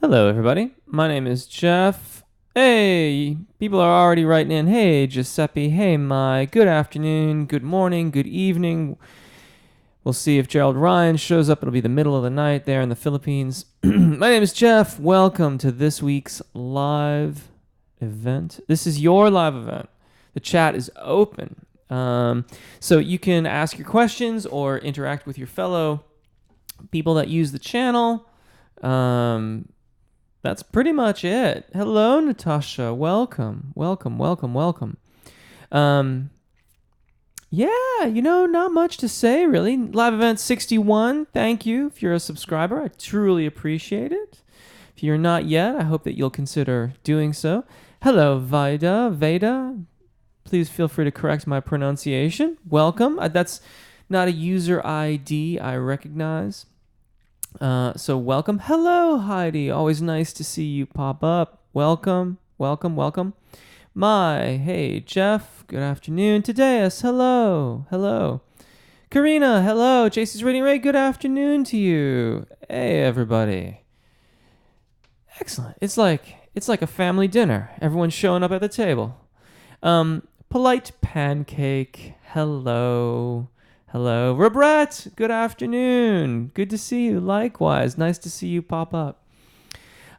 Hello, everybody. My name is Jeff. Hey, people are already writing in. Hey, Giuseppe. Hey, Mai. Good afternoon, good morning, good evening. We'll see if Gerald Ryan shows up. It'll be the middle of the night there in the Philippines. My name is Jeff. Welcome to this week's live event. This is your live event. The chat is open. So you can ask your questions or interact with your fellow people that use the channel. That's pretty much it. Hello, Natasha. Welcome. Yeah, not much to say, really. Live event 61. Thank you if you're a subscriber. I truly appreciate it. If you're not yet, I hope that you'll consider doing so. Hello, Veda. Please feel free to correct my pronunciation. Welcome. That's not a user ID I recognize. So welcome. Hello, Heidi. Always nice to see you pop up. Welcome. Hey, Jeff. Good afternoon. Tadeus, hello. Karina, hello. JC's Reading Ray, good afternoon to you. Hey, everybody. Excellent. It's like a family dinner. Everyone's showing up at the table. Polite Pancake, hello. Robret, good afternoon. Good to see you. Likewise, nice to see you pop up.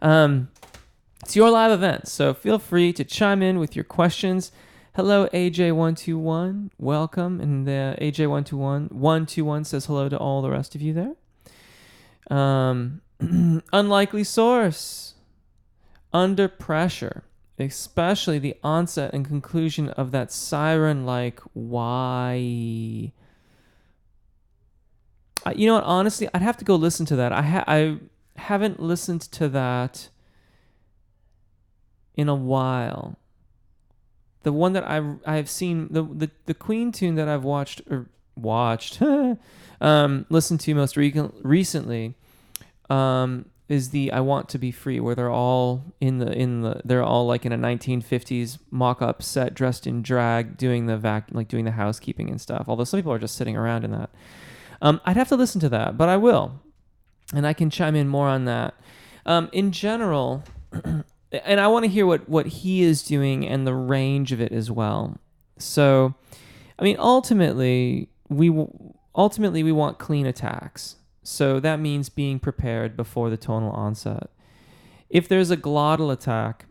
It's your live event, so feel free to chime in with your questions. Hello, AJ121. Welcome. And the AJ121 says hello to all the rest of you there. Unlikely source. Under pressure. Especially the onset and conclusion of that siren-like why. You know what? Honestly, I'd have to go listen to that. I haven't listened to that in a while. The one that I've seen, the Queen tune that I've listened to most recently, is the "I Want to Be Free," where they're all they're all like in a 1950s mock-up set, dressed in drag, doing the housekeeping and stuff. Although some people are just sitting around in that. I'd have to listen to that, but I will. And I can chime in more on that. In general, and I want to hear what he is doing and the range of it as well. So, I mean, ultimately we want clean attacks. So that means being prepared before the tonal onset. If there's a glottal attack,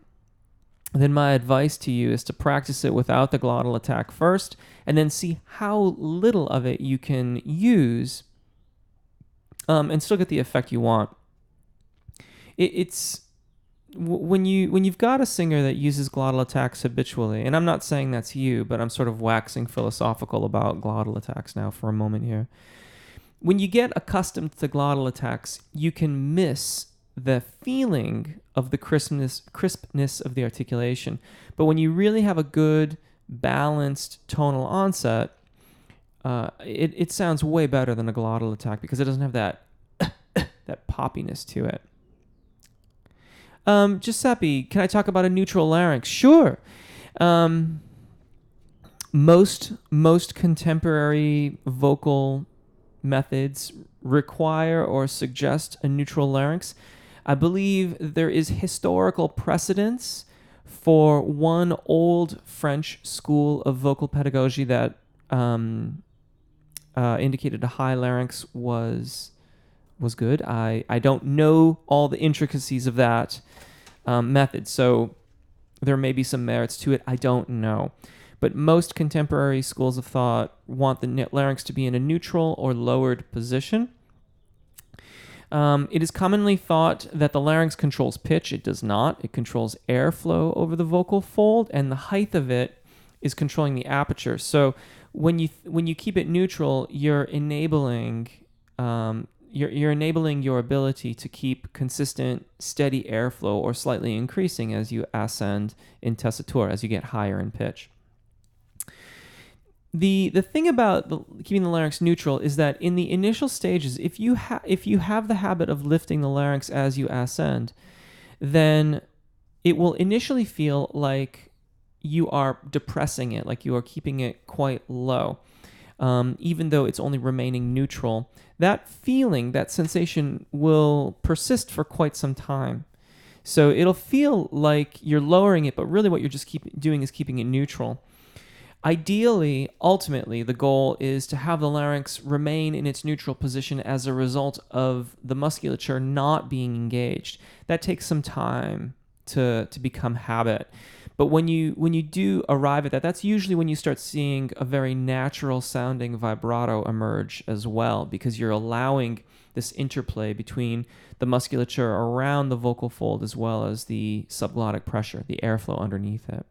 then my advice to you is to practice it without the glottal attack first, and then see how little of it you can use and still get the effect you want. It's when you've got a singer that uses glottal attacks habitually, and I'm not saying that's you, but I'm sort of waxing philosophical about glottal attacks now for a moment here. When you get accustomed to glottal attacks, you can miss the feeling of the crispness of the articulation. But when you really have a good, balanced tonal onset, it sounds way better than a glottal attack because it doesn't have that that poppiness to it. Giuseppe, can I talk about a neutral larynx? Sure. Most contemporary vocal methods require or suggest a neutral larynx. I believe there is historical precedence for one old French school of vocal pedagogy that indicated a high larynx was good. I don't know all the intricacies of that method, so there may be some merits to it. I don't know. But most contemporary schools of thought want the larynx to be in a neutral or lowered position. It is commonly thought that the larynx controls pitch. It does not. It controls airflow over the vocal fold, and the height of it is controlling the aperture. So when you keep it neutral, you're enabling your ability to keep consistent, steady airflow, or slightly increasing as you ascend in tessitura, as you get higher in pitch. The thing about keeping the larynx neutral is that in the initial stages, if you have the habit of lifting the larynx as you ascend, then it will initially feel like you are depressing it, like you are keeping it quite low, even though it's only remaining neutral. That feeling, that sensation will persist for quite some time. So it'll feel like you're lowering it, but really what you're just doing is keeping it neutral. Ideally, ultimately, the goal is to have the larynx remain in its neutral position as a result of the musculature not being engaged. That takes some time to become habit. But when you do arrive at that, that's usually when you start seeing a very natural sounding vibrato emerge as well, because you're allowing this interplay between the musculature around the vocal fold as well as the subglottic pressure, the airflow underneath it.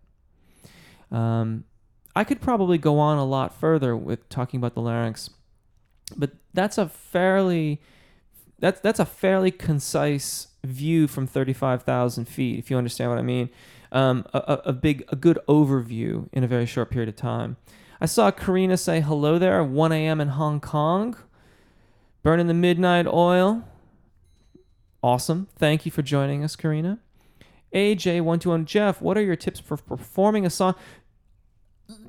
I could probably go on a lot further with talking about the larynx, but that's a fairly concise view from 35,000 feet, if you understand what I mean. A good overview in a very short period of time. I saw Karina say hello there, 1 a.m. in Hong Kong, burning the midnight oil. Awesome. Thank you for joining us, Karina. AJ121, Jeff, what are your tips for performing a song?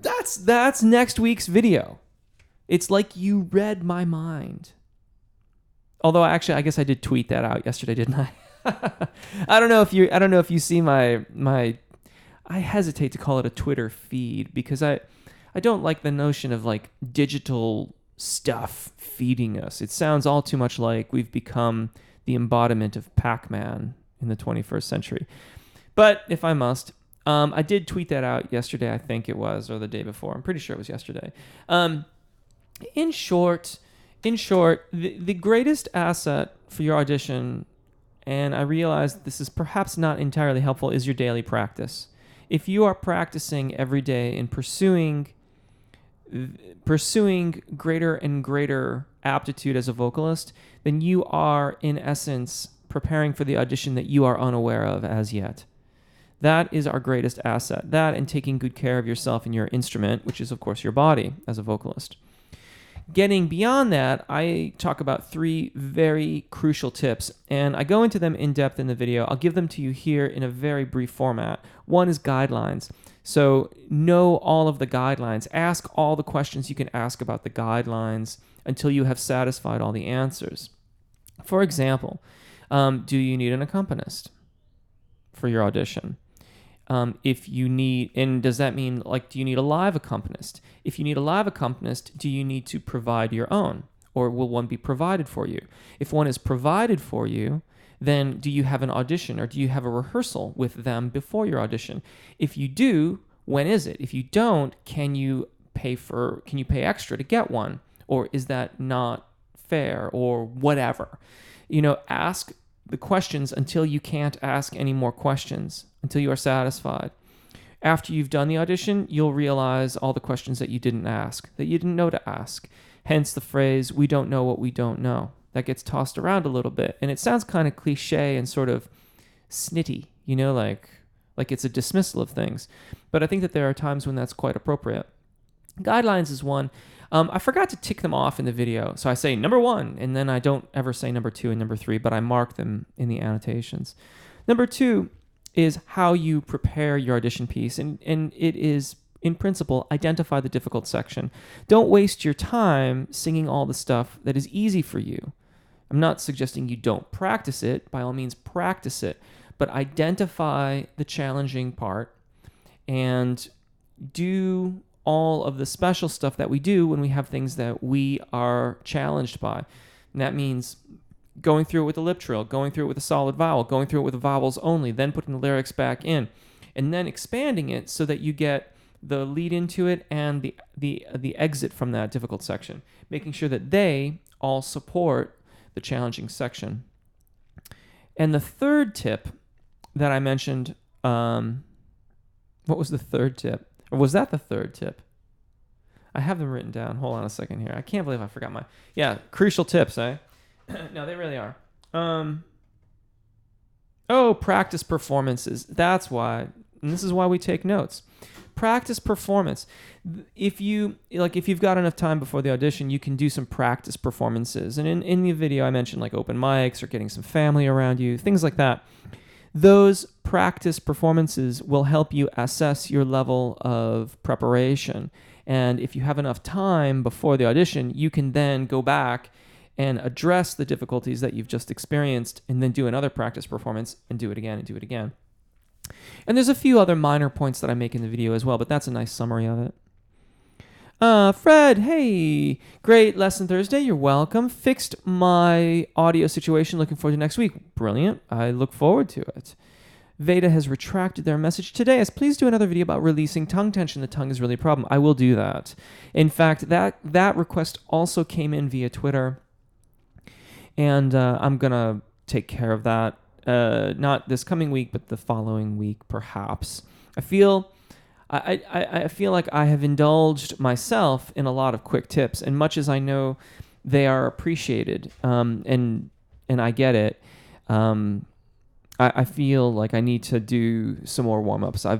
That's next week's video. It's like you read my mind. Although actually, I guess I did tweet that out yesterday, didn't I? I don't know if you see my I hesitate to call it a Twitter feed because I don't like the notion of like digital stuff feeding us. It sounds all too much like we've become the embodiment of Pac-Man in the 21st century. But if I must, I did tweet that out yesterday, I think it was, or the day before. I'm pretty sure it was yesterday. In short, the greatest asset for your audition, and I realize this is perhaps not entirely helpful, is your daily practice. If you are practicing every day and pursuing greater and greater aptitude as a vocalist, then you are, in essence, preparing for the audition that you are unaware of as yet. That is our greatest asset. That and taking good care of yourself and your instrument, which is, of course, your body as a vocalist. Getting beyond that, I talk about 3 very crucial tips, and I go into them in depth in the video. I'll give them to you here in a very brief format. One is guidelines. So know all of the guidelines. Ask all the questions you can ask about the guidelines until you have satisfied all the answers. For example, do you need an accompanist for your audition? If you need, and does that mean, like, do you need a live accompanist? If you need a live accompanist, do you need to provide your own? Or will one be provided for you? If one is provided for you, then do you have an audition or do you have a rehearsal with them before your audition? If you do, when is it? If you don't, can you pay extra to get one? Or is that not fair or whatever? Ask the questions until you can't ask any more questions, until you are satisfied. After you've done the audition, you'll realize all the questions that you didn't ask, that you didn't know to ask. Hence the phrase, we don't know what we don't know. That gets tossed around a little bit. And it sounds kind of cliche and sort of snitty, like it's a dismissal of things. But I think that there are times when that's quite appropriate. Guidelines is one. I forgot to tick them off in the video. So I say number 1, and then I don't ever say number 2 and number 3, but I mark them in the annotations. Number 2 is how you prepare your audition piece. And it is, in principle, identify the difficult section. Don't waste your time singing all the stuff that is easy for you. I'm not suggesting you don't practice it. By all means, practice it. But identify the challenging part and do all of the special stuff that we do when we have things that we are challenged by. And that means going through it with a lip trill, going through it with a solid vowel, going through it with vowels only, then putting the lyrics back in, and then expanding it so that you get the lead into it and the exit from that difficult section, making sure that they all support the challenging section. And the third tip that I mentioned, what was the third tip? Or was that the third tip? I have them written down. Hold on a second here. I can't believe I forgot crucial tips, eh? No, they really are. Practice performances. That's why. And this is why we take notes. Practice performance. If you've got enough time before the audition, you can do some practice performances. And in the video, I mentioned like open mics or getting some family around you, things like that. Those practice performances will help you assess your level of preparation. And if you have enough time before the audition, you can then go back and address the difficulties that you've just experienced, and then do another practice performance and do it again and do it again. And there's a few other minor points that I make in the video as well, but that's a nice summary of it. Fred, hey, great lesson Thursday. You're welcome. Fixed my audio situation. Looking forward to next week. Brilliant. I look forward to it. Veda has retracted their message today. As please do another video about releasing tongue tension. The tongue is really a problem. I will do that. In fact, that request also came in via Twitter, and I'm gonna take care of that. Not this coming week, but the following week, perhaps. I feel like I have indulged myself in a lot of quick tips, and much as I know they are appreciated, and I get it, I feel like I need to do some more warm-ups. I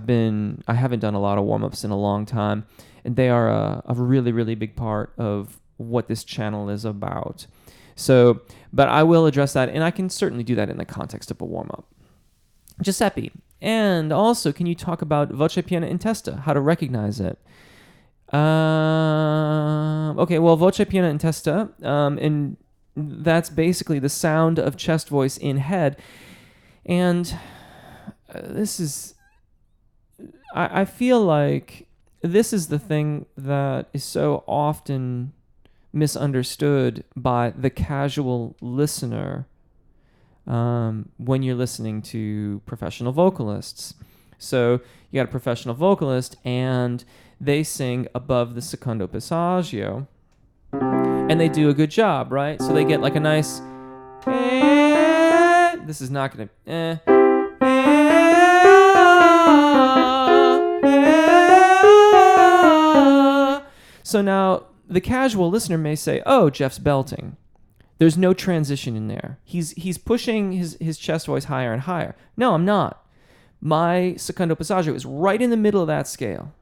haven't done a lot of warm-ups in a long time, and they are a really, really big part of what this channel is about. So, but I will address that, and I can certainly do that in the context of a warm-up. Giuseppe, and also, can you talk about voce piena in testa, how to recognize it? Okay, well, voce piena in testa, and that's basically the sound of chest voice in head. And this is, I feel like this is the thing that is so often misunderstood by the casual listener when you're listening to professional vocalists. So you got a professional vocalist and they sing above the secondo passaggio and they do a good job, right? So they get like a nice this is not going to so now the casual listener may say, oh, Jeff's belting. There's no transition in there. He's pushing his chest voice higher and higher. No, I'm not. My secondo passaggio is right in the middle of that scale.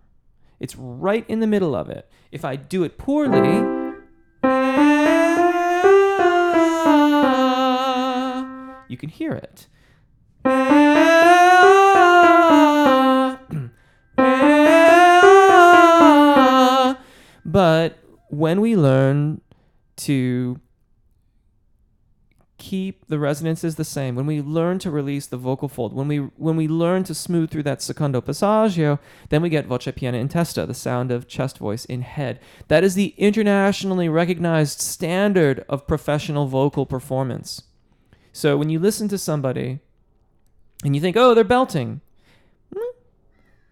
It's right in the middle of it. If I do it poorly, you can hear it. But when we learn to keep the resonances the same, when we learn to release the vocal fold, when we learn to smooth through that secondo passaggio, then we get voce piena in testa, the sound of chest voice in head. That is the internationally recognized standard of professional vocal performance. So when you listen to somebody and you think, oh, they're belting,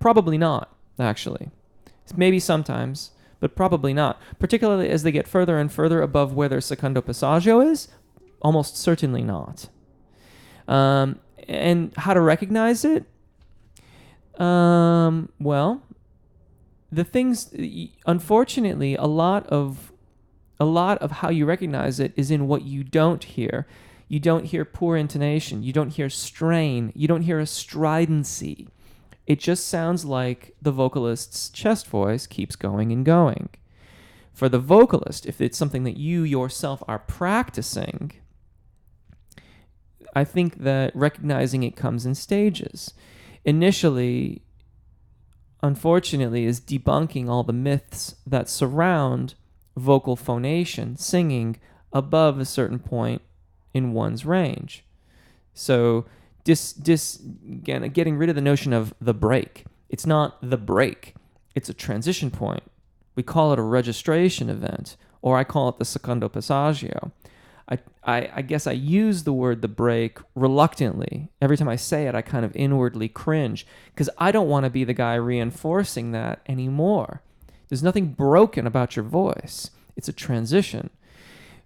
probably not, actually. Maybe sometimes, but probably not. Particularly as they get further and further above where their secondo passaggio is, almost certainly not. And how to recognize it? Well, the things, unfortunately, a lot of how you recognize it is in what you don't hear. You don't hear poor intonation. You don't hear strain. You don't hear a stridency. It just sounds like the vocalist's chest voice keeps going and going. For the vocalist, if it's something that you yourself are practicing, I think that recognizing it comes in stages. Initially, unfortunately, is debunking all the myths that surround vocal phonation, singing above a certain point in one's range. So getting rid of the notion of the break. It's not the break. It's a transition point. We call it a registration event, or I call it the secondo passaggio. I guess I use the word the break reluctantly. Every time I say it, I kind of inwardly cringe because I don't want to be the guy reinforcing that anymore. There's nothing broken about your voice. It's a transition.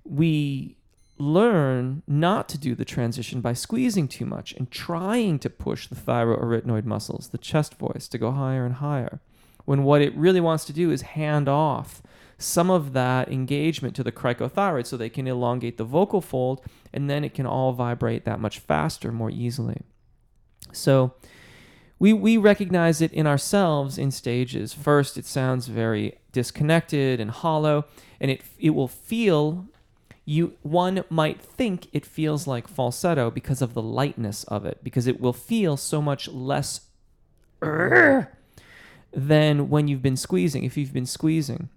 We learn not to do the transition by squeezing too much and trying to push the thyroarytenoid muscles, the chest voice, to go higher and higher, when what it really wants to do is hand off some of that engagement to the cricothyroid so they can elongate the vocal fold, and then it can all vibrate that much faster, more easily. So we recognize it in ourselves in stages. First, it sounds very disconnected and hollow, and it will feel... one might think it feels like falsetto because of the lightness of it, because it will feel so much less than when you've been squeezing, if you've been squeezing.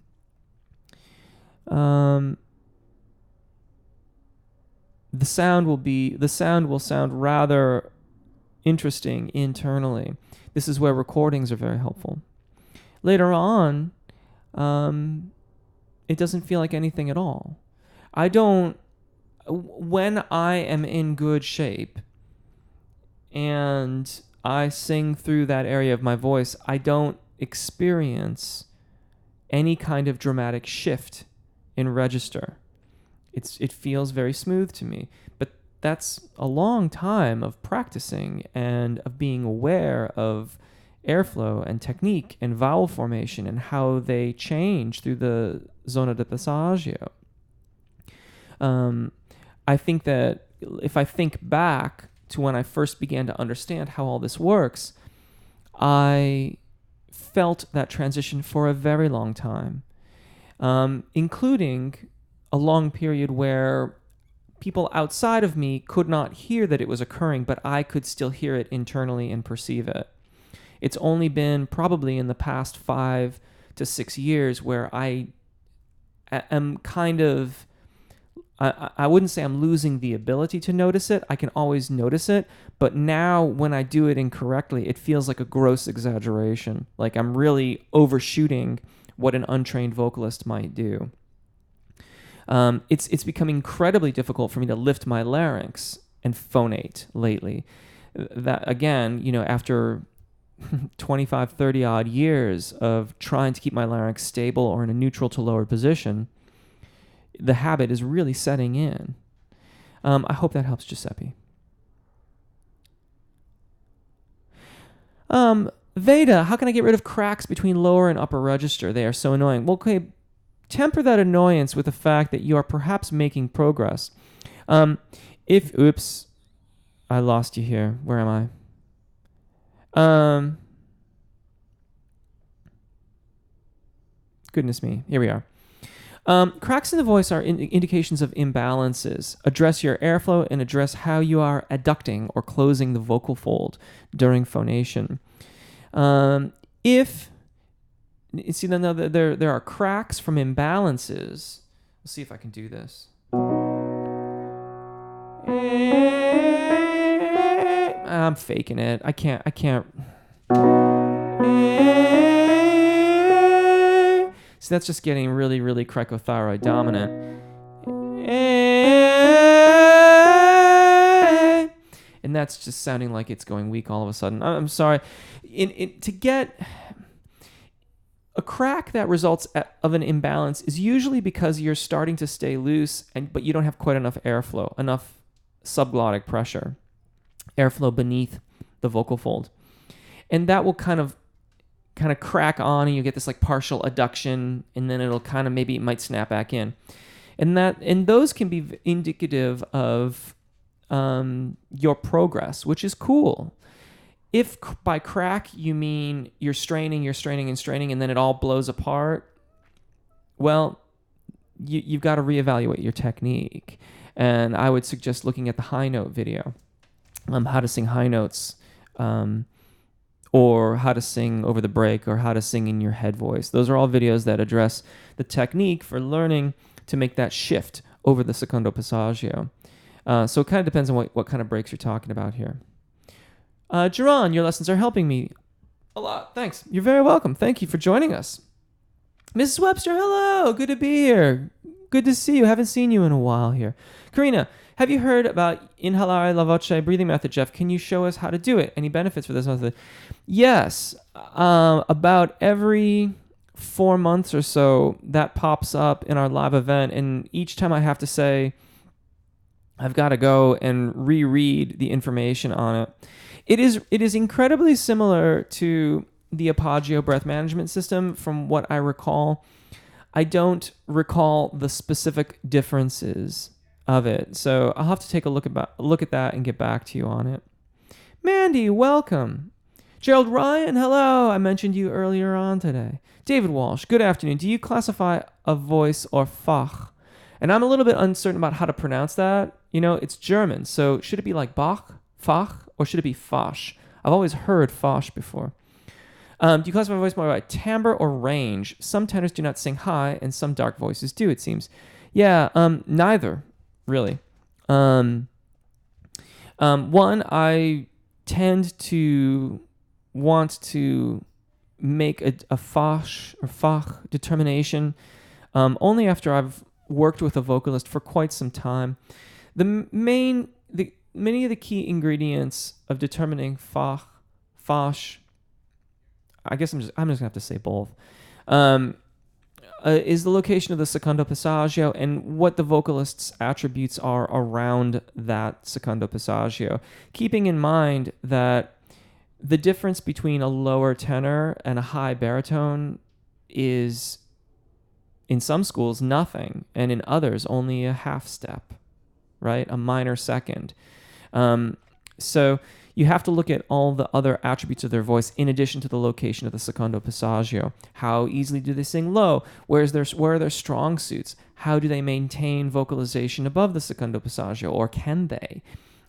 the sound will sound rather interesting internally. This is where recordings are very helpful. Later on, it doesn't feel like anything at all. When I am in good shape and I sing through that area of my voice, I don't experience any kind of dramatic shift in register. It feels very smooth to me. But that's a long time of practicing and of being aware of airflow and technique and vowel formation and how they change through the zona de passaggio. I think that if I think back to when I first began to understand how all this works, I felt that transition for a very long time, including a long period where people outside of me could not hear that it was occurring, but I could still hear it internally and perceive it. It's only been probably in the past 5 to 6 years where I am kind of, I wouldn't say I'm losing the ability to notice it. I can always notice it. But now when I do it incorrectly, it feels like a gross exaggeration. Like I'm really overshooting what an untrained vocalist might do. It's become incredibly difficult for me to lift my larynx and phonate lately. That again, after 25, 30 odd years of trying to keep my larynx stable or in a neutral to lower position, the habit is really setting in. I hope that helps, Giuseppe. Veda, how can I get rid of cracks between lower and upper register? They are so annoying. Well, okay, temper that annoyance with the fact that you are perhaps making progress. Oops, I lost you here. Where am I? Goodness me. Here we are. Cracks in the voice are indications of imbalances. Address your airflow and address how you are adducting or closing the vocal fold during phonation. If you see, then there are cracks from imbalances. Let's see if I can do this. I'm faking it. I can't. So that's just getting really, really cricothyroid dominant. And that's just sounding like it's going weak all of a sudden. I'm sorry. To get a crack that results of an imbalance is usually because you're starting to stay loose, but you don't have quite enough airflow, enough subglottic pressure, airflow beneath the vocal fold. And that will kind of crack on, and you get this like partial adduction, and then it'll kind of maybe it might snap back in. And those can be indicative of your progress, which is cool. If by crack you mean you're straining, and then it all blows apart, well, you've got to reevaluate your technique. And I would suggest looking at the high note video, how to sing high notes, or how to sing over the break, or how to sing in your head voice. Those are all videos that address the technique for learning to make that shift over the secondo passaggio. So it kind of depends on what kind of breaks you're talking about here. Jerron, your lessons are helping me a lot. Thanks. You're very welcome. Thank you for joining us. Mrs. Webster, hello. Good to be here. Good to see you. Haven't seen you in a while here. Karina, have you heard about inhalare la voce breathing method, Jeff? Can you show us how to do it? Any benefits for this method? Yes. About every 4 months or so, that pops up in our live event. And each time I have to say, I've got to go and reread the information on it. It is incredibly similar to the Apagio breath management system from what I recall. I don't recall the specific differences of it. So I'll have to take a look at that and get back to you on it. Mandy, welcome. Gerald Ryan, hello. I mentioned you earlier on today. David Walsh, good afternoon. Do you classify a voice or Fach? And I'm a little bit uncertain about how to pronounce that. It's German, so should it be like Bach, Fach, or should it be Fasch? I've always heard Fasch before. Do you classify a voice more by timbre or range? Some tenors do not sing high, and some dark voices do, it seems. Yeah, neither, really. One, I tend to want to make a Fach or Fach determination only after I've worked with a vocalist for quite some time. Many of the key ingredients of determining Fach, I guess I'm just gonna have to say both. Is the location of the secondo passaggio and what the vocalist's attributes are around that secondo passaggio. Keeping in mind that the difference between a lower tenor and a high baritone is, in some schools, nothing, and in others, only a half step, right? A minor second. So you have to look at all the other attributes of their voice in addition to the location of the secondo passaggio. How easily do they sing low? Where are their strong suits? How do they maintain vocalization above the secondo passaggio, or can they?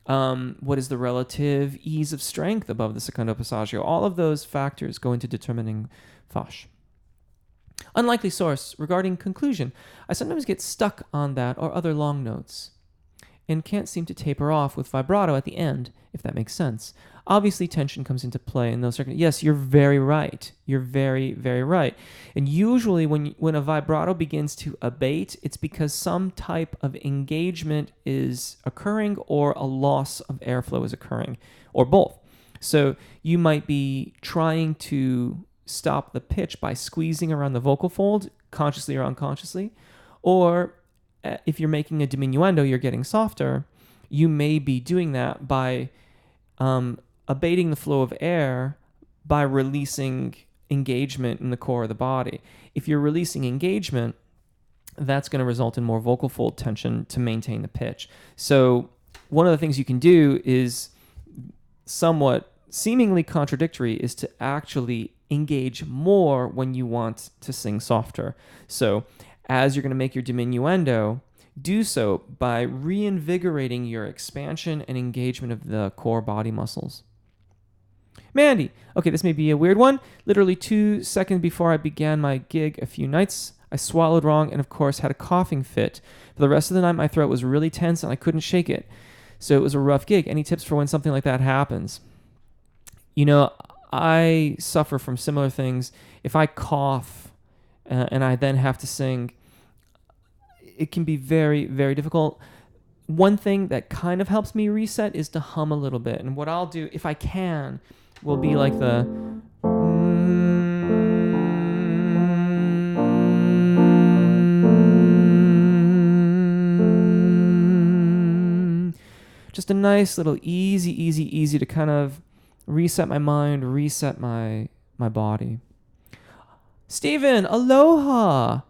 What is the relative ease of strength above the secondo passaggio? All of those factors go into determining Fach. Unlikely source. Regarding conclusion, I sometimes get stuck on that or other long notes and can't seem to taper off with vibrato at the end, if that makes sense. Obviously, tension comes into play in those circumstances. Yes, you're very right. You're very, very right. And usually when a vibrato begins to abate, it's because some type of engagement is occurring or a loss of airflow is occurring, or both. So you might be trying to stop the pitch by squeezing around the vocal fold, consciously or unconsciously, or if you're making a diminuendo, you're getting softer, you may be doing that by abating the flow of air by releasing engagement in the core of the body. If you're releasing engagement, that's going to result in more vocal fold tension to maintain the pitch. So one of the things you can do is somewhat seemingly contradictory is to actually engage more when you want to sing softer. So as you're going to make your diminuendo, do so by reinvigorating your expansion and engagement of the core body muscles. Mandy, okay, this may be a weird one. Literally 2 seconds before I began my gig a few nights, I swallowed wrong and, of course, had a coughing fit. For the rest of the night, my throat was really tense and I couldn't shake it. So it was a rough gig. Any tips for when something like that happens? You know, I suffer from similar things. If I cough and I then have to sing, it can be very, very difficult. One thing that kind of helps me reset is to hum a little bit. And what I'll do, if I can, will be like the... Just a nice little easy to kind of reset my mind, reset my body. Steven, aloha.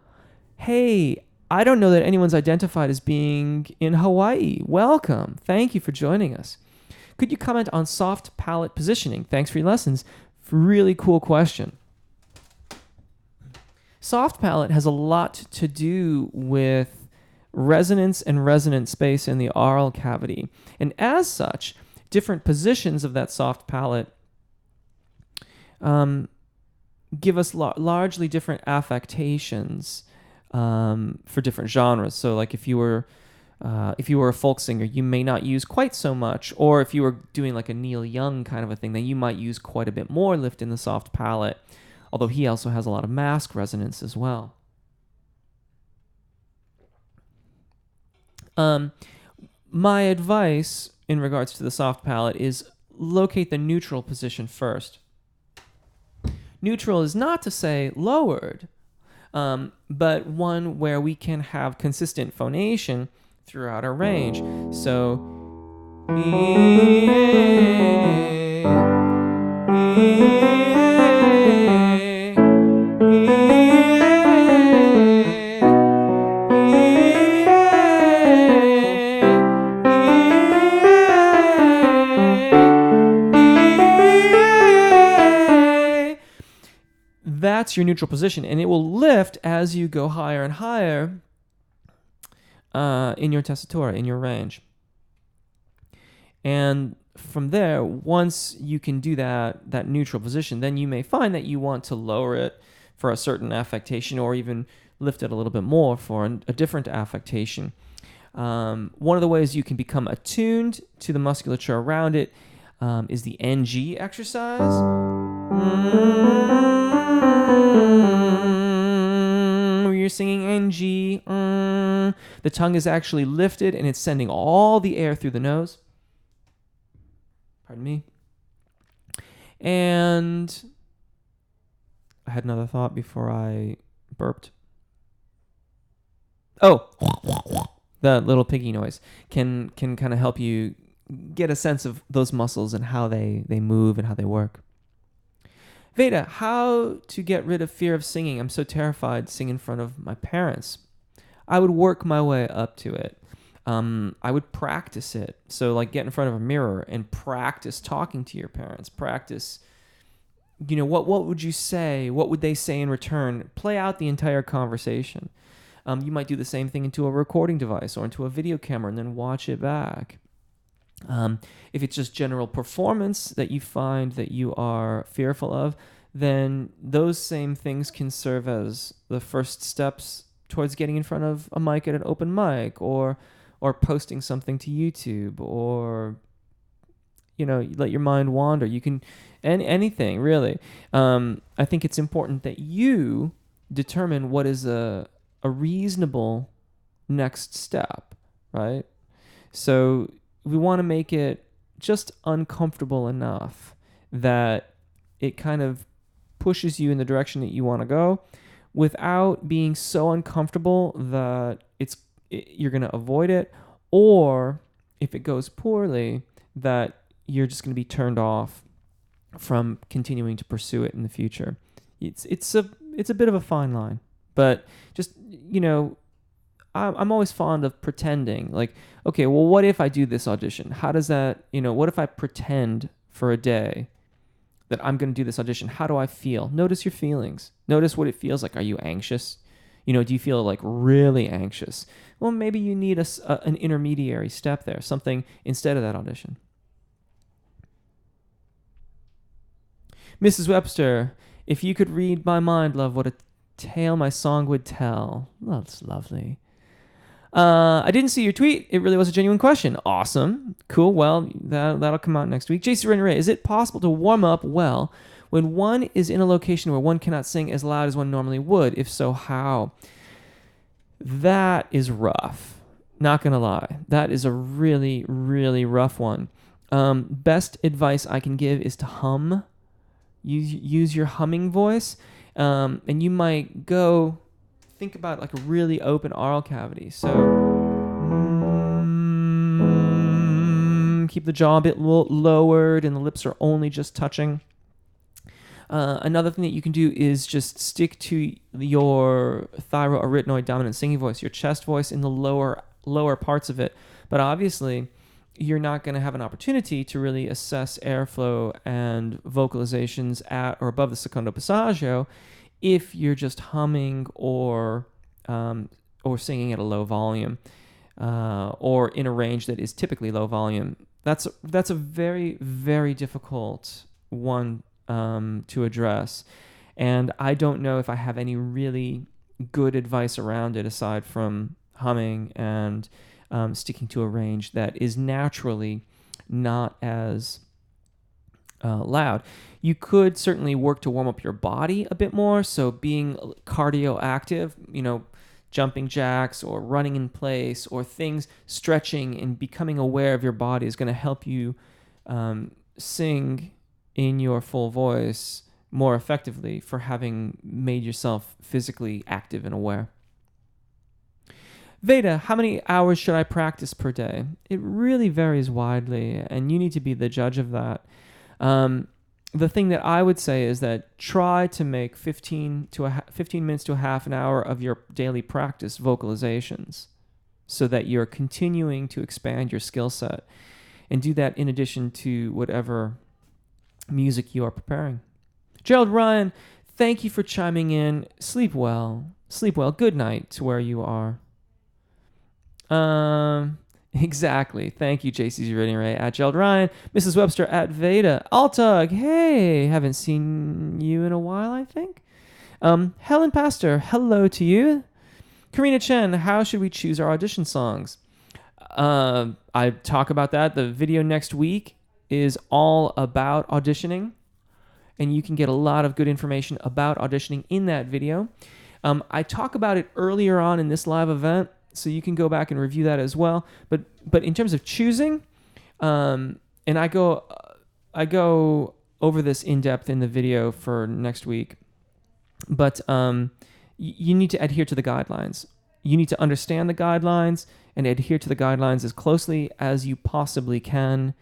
Hey, I don't know that anyone's identified as being in Hawaii. Welcome. Thank you for joining us. Could you comment on soft palate positioning? Thanks for your lessons. Really cool question. Soft palate has a lot to do with resonance and resonant space in the oral cavity. And as such, different positions of that soft palate give us largely different affectations for different genres. So like if you were a folk singer, you may not use quite so much, or if you were doing like a Neil Young kind of a thing, then you might use quite a bit more lift in the soft palate, although he also has a lot of mask resonance as well. My advice in regards to the soft palate is locate the neutral position first. Neutral is not to say lowered, but one where we can have consistent phonation throughout our range. So, that's your neutral position, and it will lift as you go higher and higher in your tessitura, in your range. And from there, once you can do that neutral position, then you may find that you want to lower it for a certain affectation or even lift it a little bit more for a different affectation. One of the ways you can become attuned to the musculature around it is the NG exercise. Where you're singing NG. The tongue is actually lifted and it's sending all the air through the nose. Pardon me. And I had another thought before I burped. Oh, the little piggy noise can kind of help you get a sense of those muscles and how they move and how they work. Veda, how to get rid of fear of singing? I'm so terrified singing in front of my parents. I would work my way up to it. I would practice it. So like get in front of a mirror and practice talking to your parents. Practice, what would you say? What would they say in return? Play out the entire conversation. You might do the same thing into a recording device or into a video camera and then watch it back. If it's just general performance that you find that you are fearful of, then those same things can serve as the first steps towards getting in front of a mic at an open mic or posting something to YouTube or, let your mind wander. You can, anything really. I think it's important that you determine what is a reasonable next step, right? So we want to make it just uncomfortable enough that it kind of pushes you in the direction that you want to go without being so uncomfortable that you're going to avoid it, or if it goes poorly, that you're just going to be turned off from continuing to pursue it in the future. It's a bit of a fine line, but just, I'm always fond of pretending. Like, okay, well, what if I do this audition? How does that, what if I pretend for a day that I'm going to do this audition? How do I feel? Notice your feelings. Notice what it feels like. Are you anxious? Do you feel like really anxious? Well, maybe you need an intermediary step there, something instead of that audition. Mrs. Webster, if you could read my mind, love, what a tale my song would tell. That's lovely. I didn't see your tweet. It really was a genuine question. Awesome. Cool. Well, that'll come out next week. JC Renray, is it possible to warm up well when one is in a location where one cannot sing as loud as one normally would? If so, how? That is rough. Not going to lie. That is a really, really rough one. Best advice I can give is to hum. Use your humming voice. And you might think about like a really open oral cavity. So keep the jaw a bit lowered and the lips are only just touching. Another thing that you can do is just stick to your thyroarytenoid dominant singing voice, your chest voice in the lower parts of it. But obviously, you're not going to have an opportunity to really assess airflow and vocalizations at or above the secondo passaggio if you're just humming or singing at a low volume or in a range that is typically low volume. That's a very, very difficult one to address. And I don't know if I have any really good advice around it aside from humming and sticking to a range that is naturally not as loud. You could certainly work to warm up your body a bit more. So being cardio active, jumping jacks or running in place or things, stretching and becoming aware of your body is going to help you sing in your full voice more effectively for having made yourself physically active and aware. Veda, how many hours should I practice per day? It really varies widely, and you need to be the judge of that. The thing that I would say is that try to make 15 minutes to a half an hour of your daily practice vocalizations so that you're continuing to expand your skill set, and do that in addition to whatever music you are preparing. Gerald Ryan, thank you for chiming in. Sleep well. Sleep well. Good night to where you are. Exactly. Thank you, JC's Reading Ray at Gerald Ryan, Mrs. Webster at Veda, Altug. Hey, haven't seen you in a while, I think. Helen Pastor, hello to you. Karina Chen, how should we choose our audition songs? I talk about that. The video next week is all about auditioning, and you can get a lot of good information about auditioning in that video. I talk about it earlier on in this live event, so you can go back and review that as well. But in terms of choosing, and I go over this in depth in the video for next week. But you need to adhere to the guidelines. You need to understand the guidelines and adhere to the guidelines as closely as you possibly can.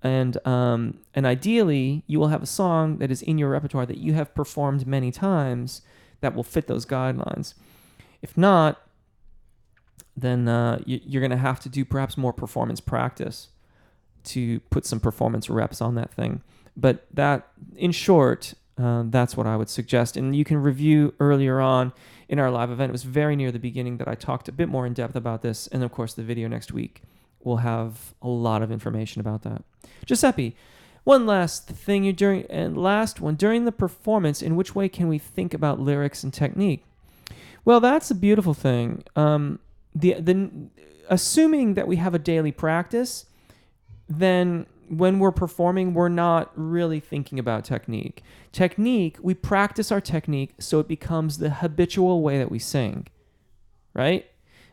And ideally, you will have a song that is in your repertoire that you have performed many times that will fit those guidelines. If not, then you're going to have to do perhaps more performance practice to put some performance reps on that thing. But that, in short, that's what I would suggest. And you can review earlier on in our live event. It was very near the beginning that I talked a bit more in depth about this. And of course, the video next week will have a lot of information about that. Giuseppe, one last thing during the performance, in which way can we think about lyrics and technique? Well, that's a beautiful thing. Assuming that we have a daily practice, then when we're performing, we're not really thinking about technique. We practice our technique so it becomes the habitual way that we sing, right?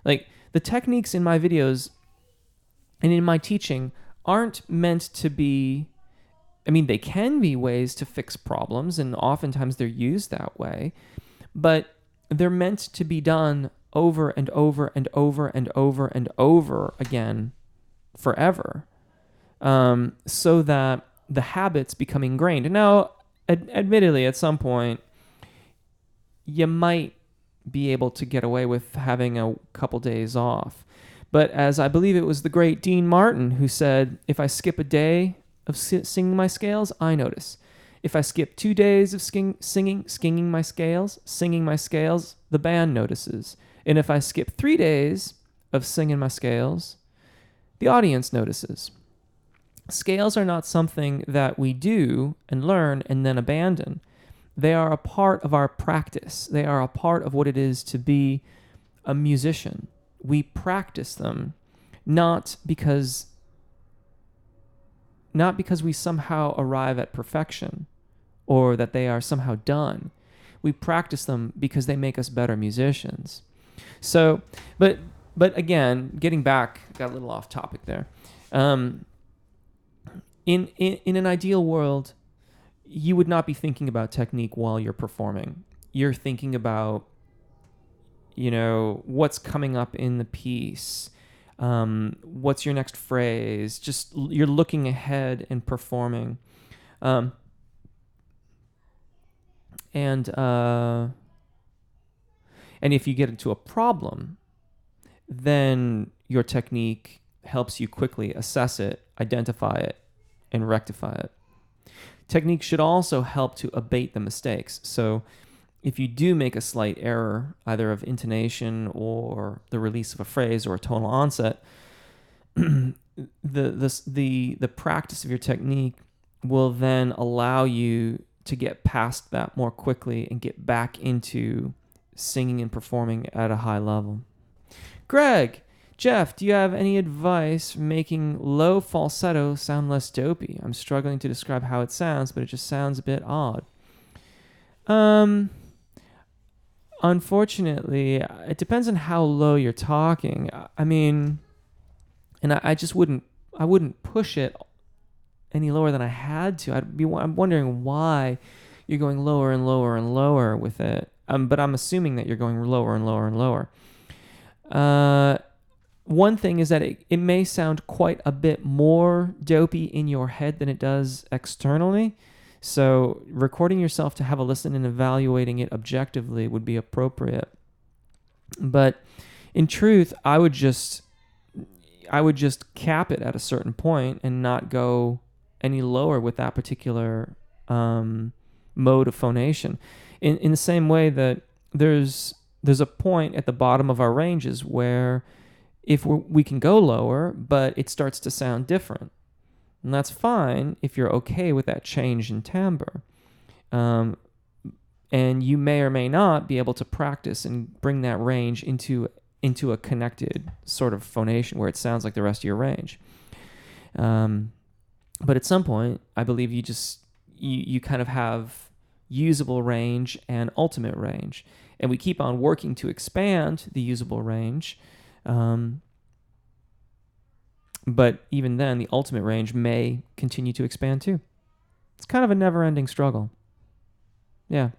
Like the techniques in my videos and in my teaching aren't meant to be, they can be ways to fix problems, and oftentimes they're used that way, but they're meant to be done over and over and over and over and over again forever. So that the habits become ingrained. Now, admittedly, at some point, you might be able to get away with having a couple days off. But as I believe it was the great Dean Martin who said, if I skip a day of singing my scales, I notice. If I skip 2 days of singing my scales, the band notices. And if I skip 3 days of singing my scales, the audience notices. Scales are not something that we do and learn and then abandon. They are a part of our practice. They are a part of what it is to be a musician. We practice them not because we somehow arrive at perfection or that they are somehow done. We practice them because they make us better musicians. So, but again, getting back, got a little off topic there. In an ideal world, you would not be thinking about technique while you're performing. You're thinking about, what's coming up in the piece, what's your next phrase. Just you're looking ahead and performing, and if you get into a problem, then your technique helps you quickly assess it, identify it, and rectify it. Technique should also help to abate the mistakes. So if you do make a slight error, either of intonation or the release of a phrase or a tonal onset, the practice of your technique will then allow you to get past that more quickly and get back into singing and performing at a high level. Greg, Jeff, do you have any advice for making low falsetto sound less dopey? I'm struggling to describe how it sounds, but it just sounds a bit odd. Unfortunately, it depends on how low you're talking. And I just wouldn't push it any lower than I had to. I'm wondering why you're going lower and lower and lower with it. But I'm assuming that you're going lower and lower and lower. One thing is that it may sound quite a bit more dopey in your head than it does externally. So recording yourself to have a listen and evaluating it objectively would be appropriate. But in truth, I would just cap it at a certain point and not go any lower with that particular mode of phonation. In the same way that there's a point at the bottom of our ranges where if we can go lower, but it starts to sound different. And that's fine if you're okay with that change in timbre. And you may or may not be able to practice and bring that range into into a connected sort of phonation where it sounds like the rest of your range. But at some point, I believe you kind of have usable range and ultimate range. And we keep on working to expand the usable range. But even then, the ultimate range may continue to expand too. It's kind of a never-ending struggle. Yeah.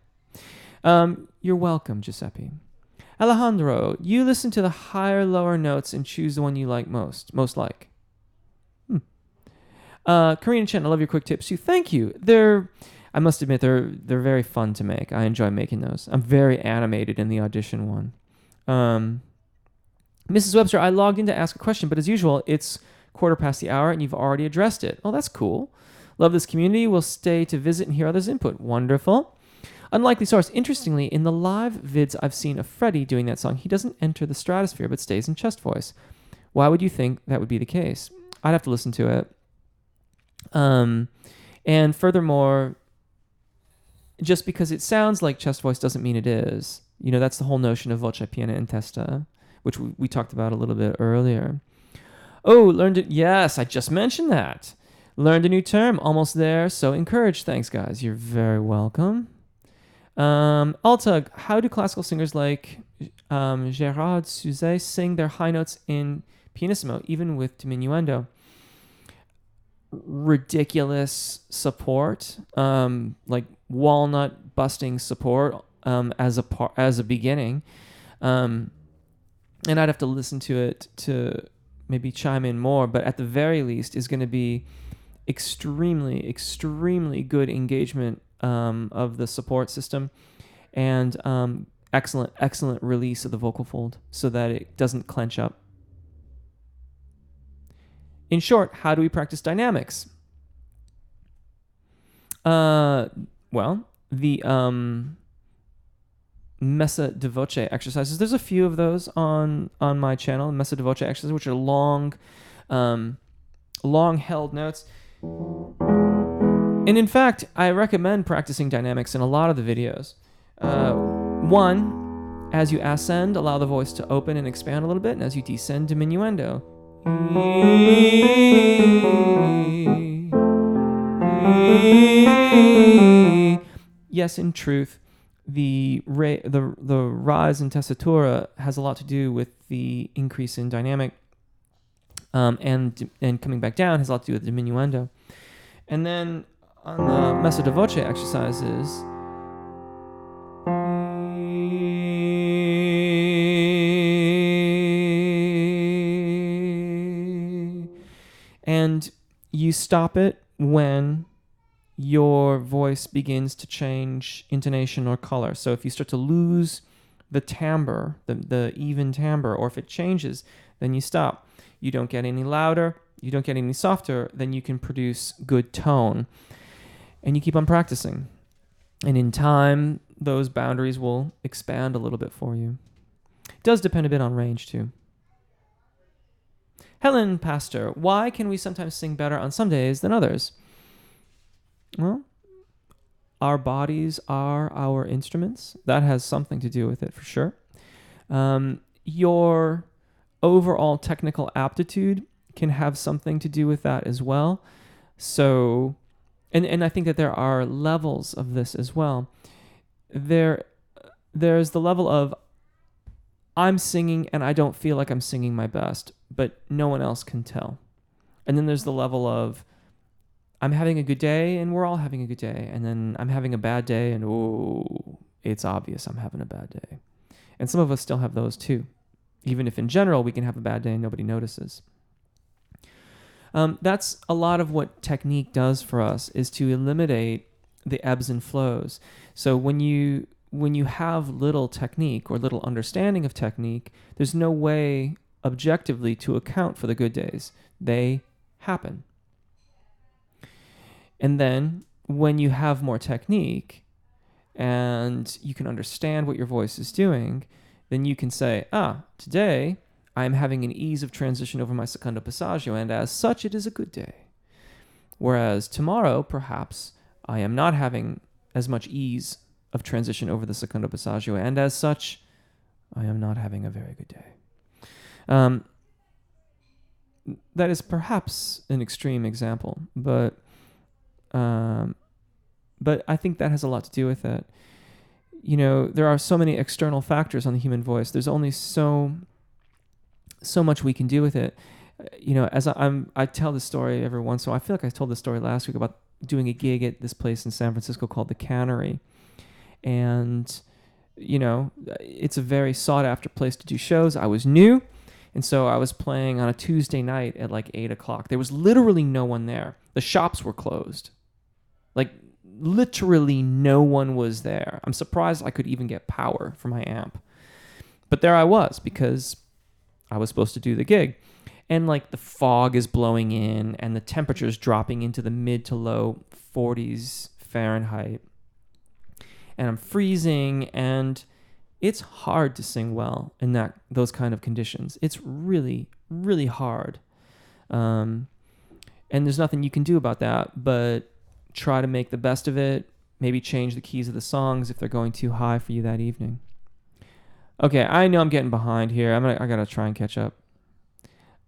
You're welcome, Giuseppe. Alejandro, you listen to the higher, lower notes and choose the one you like most like. Karina Chen, I love your quick tips too. Thank you. I must admit, they're very fun to make. I enjoy making those. I'm very animated in the audition one. Mrs. Webster, I logged in to ask a question, but as usual, it's 1:15 and you've already addressed it. Oh, that's cool. Love this community. We'll stay to visit and hear others' input. Wonderful. Unlikely source. Interestingly, in the live vids I've seen of Freddie doing that song, he doesn't enter the stratosphere but stays in chest voice. Why would you think that would be the case? I'd have to listen to it. And furthermore, just because it sounds like chest voice doesn't mean it is. You know, that's the whole notion of voce piena in testa, which we talked about a little bit earlier. Oh, learned it. Yes, I just mentioned that. Learned a new term. Almost there. So encouraged. Thanks, guys. You're very welcome. Alta, how do classical singers like Gérard Souzet sing their high notes in pianissimo, even with diminuendo? Ridiculous support, like walnut busting support as a beginning. And I'd have to listen to it to maybe chime in more, but at the very least is going to be extremely, extremely good engagement of the support system and excellent, excellent release of the vocal fold so that it doesn't clench up. In short, how do we practice dynamics? Well, the messa di voce exercises. There's a few of those on my channel. Messa di voce exercises, which are long held notes. And in fact, I recommend practicing dynamics in a lot of the videos. One, as you ascend, allow the voice to open and expand a little bit, and as you descend, diminuendo. Yes, in truth, the rise in tessitura has a lot to do with the increase in dynamic, and coming back down has a lot to do with diminuendo. And then on the messa di voce exercises, and you stop it when your voice begins to change intonation or color. So if you start to lose the timbre, the even timbre, or if it changes, then you stop. You don't get any louder, you don't get any softer, then you can produce good tone. And you keep on practicing. And in time, those boundaries will expand a little bit for you. It does depend a bit on range too. Helen Pastor, why can we sometimes sing better on some days than others? Well, our bodies are our instruments. That has something to do with it for sure. Your overall technical aptitude can have something to do with that as well. So, and I think that there are levels of this as well. There's the level of I'm singing and I don't feel like I'm singing my best, but no one else can tell. And then there's the level of I'm having a good day and we're all having a good day. And then I'm having a bad day and it's obvious I'm having a bad day. And some of us still have those too. Even if in general we can have a bad day and nobody notices. That's a lot of what technique does for us, is to eliminate the ebbs and flows. So when you have little technique or little understanding of technique, there's no way objectively to account for the good days. They happen. And then when you have more technique and you can understand what your voice is doing, then you can say, today I'm having an ease of transition over my secondo passaggio, and as such, it is a good day. Whereas tomorrow, perhaps, I am not having as much ease of transition over the secondo passaggio, and as such, I am not having a very good day. Um, that is perhaps an extreme example, um, but I think that has a lot to do with it. You know, there are so many external factors on the human voice. There's only so much we can do with it. You know, as I tell this story every once in a while. I feel like I told this story last week about doing a gig at this place in San Francisco called the Cannery, and you know, it's a very sought after place to do shows. I was new, and so I was playing on a Tuesday night at like 8:00. There was literally no one there. The shops were closed. Like literally no one was there. I'm surprised I could even get power for my amp. But there I was because I was supposed to do the gig. And like the fog is blowing in and the temperature's dropping into the mid to low 40s Fahrenheit. And I'm freezing, and it's hard to sing well in those kind of conditions. It's really, really hard. And there's nothing you can do about that, but try to make the best of it. Maybe change the keys of the songs if they're going too high for you that evening. Okay, I know I'm getting behind here. I gotta try and catch up.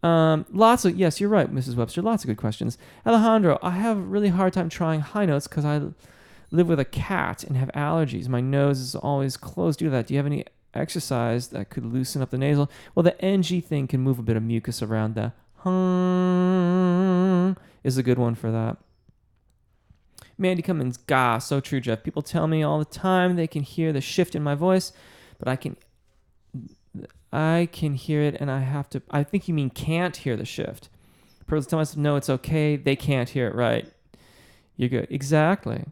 Yes, you're right, Mrs. Webster. Lots of good questions. Alejandro, I have a really hard time trying high notes because I live with a cat and have allergies. My nose is always closed due to that. Do you have any exercise that could loosen up the nasal? Well, the NG thing can move a bit of mucus around. The hum is a good one for that. Mandy Cummins, gah, so true, Jeff. People tell me all the time they can hear the shift in my voice, but I can hear it, and I think you mean can't hear the shift. Pearls tell myself, no, it's okay. They can't hear it right. You're good. Exactly.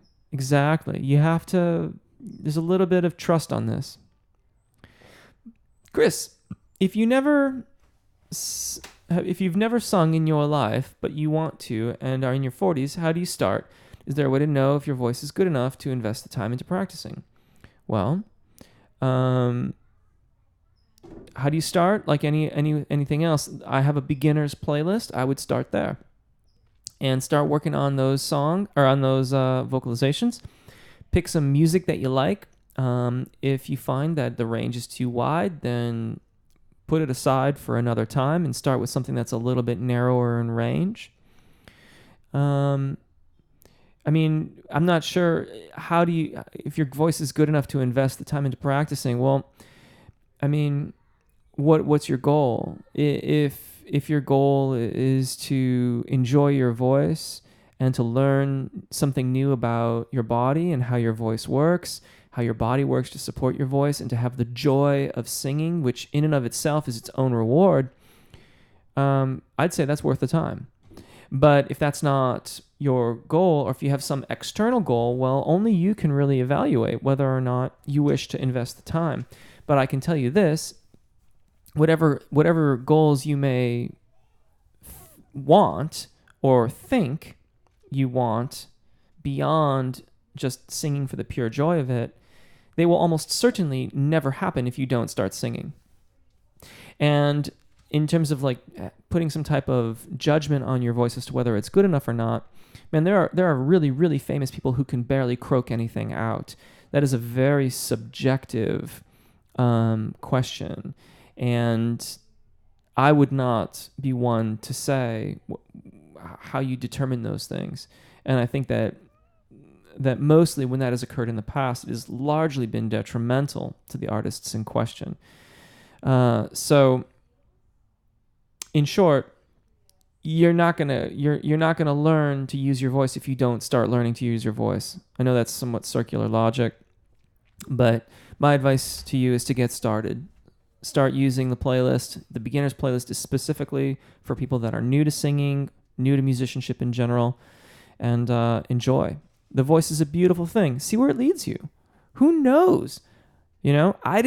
You have to, there's a little bit of trust on this. Chris, if you've never sung in your life, but you want to and are in your 40s, how do you start? Is there a way to know if your voice is good enough to invest the time into practicing? Well, how do you start? Like anything else, I have a beginner's playlist. I would start there and start working on those vocalizations. Pick some music that you like. If you find that the range is too wide, then put it aside for another time and start with something that's a little bit narrower in range. I mean, I'm not sure if your voice is good enough to invest the time into practicing. Well, I mean, what's your goal? If your goal is to enjoy your voice and to learn something new about your body and how your voice works, how your body works to support your voice, and to have the joy of singing, which in and of itself is its own reward, I'd say that's worth the time. But if that's not your goal, or if you have some external goal, well, only you can really evaluate whether or not you wish to invest the time. But I can tell you this, whatever goals you may want or think you want beyond just singing for the pure joy of it, they will almost certainly never happen if you don't start singing. And in terms of like putting some type of judgment on your voice as to whether it's good enough or not, man, there are really, really famous people who can barely croak anything out. That is a very subjective question. And I would not be one to say how you determine those things. And I think that mostly when that has occurred in the past, it has largely been detrimental to the artists in question. So in short, you're not gonna learn to use your voice if you don't start learning to use your voice. I know that's somewhat circular logic, but my advice to you is to get started. Start using the playlist. The beginner's playlist is specifically for people that are new to singing, new to musicianship in general, and enjoy. The voice is a beautiful thing. See where it leads you. Who knows? You know, I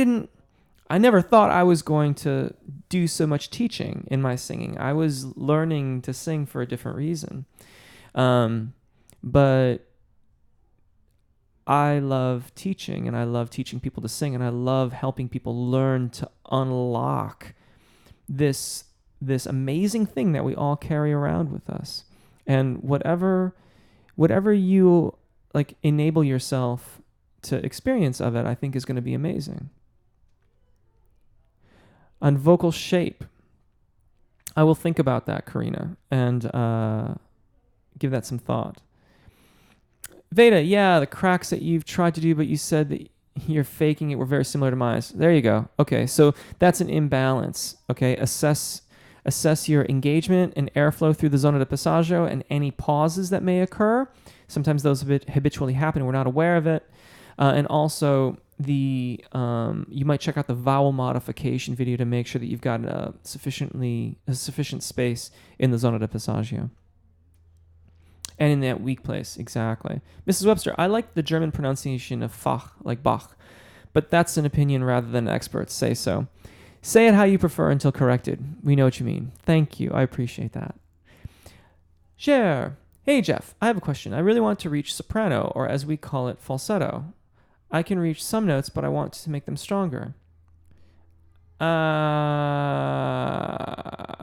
never thought I was going to do so much teaching in my singing. I was learning to sing for a different reason. But I love teaching, and I love teaching people to sing, and I love helping people learn to unlock this amazing thing that we all carry around with us. And whatever you like enable yourself to experience of it, I think is going to be amazing. On vocal shape, I will think about that, Karina, and give that some thought. Veda, yeah, the cracks that you've tried to do, but you said that you're faking it were very similar to mine. There you go. Okay, so that's an imbalance. Okay, assess your engagement and airflow through the zona de passaggio and any pauses that may occur. Sometimes those habitually happen. We're not aware of it. And also, you might check out the vowel modification video to make sure that you've got sufficient space in the zona de passaggio. And in that weak place, exactly. Mrs. Webster, I like the German pronunciation of Fach, like Bach, but that's an opinion rather than experts say so. Say it how you prefer until corrected. We know what you mean. Thank you. I appreciate that. Cher. Hey, Jeff. I have a question. I really want to reach soprano, or as we call it, falsetto. I can reach some notes, but I want to make them stronger.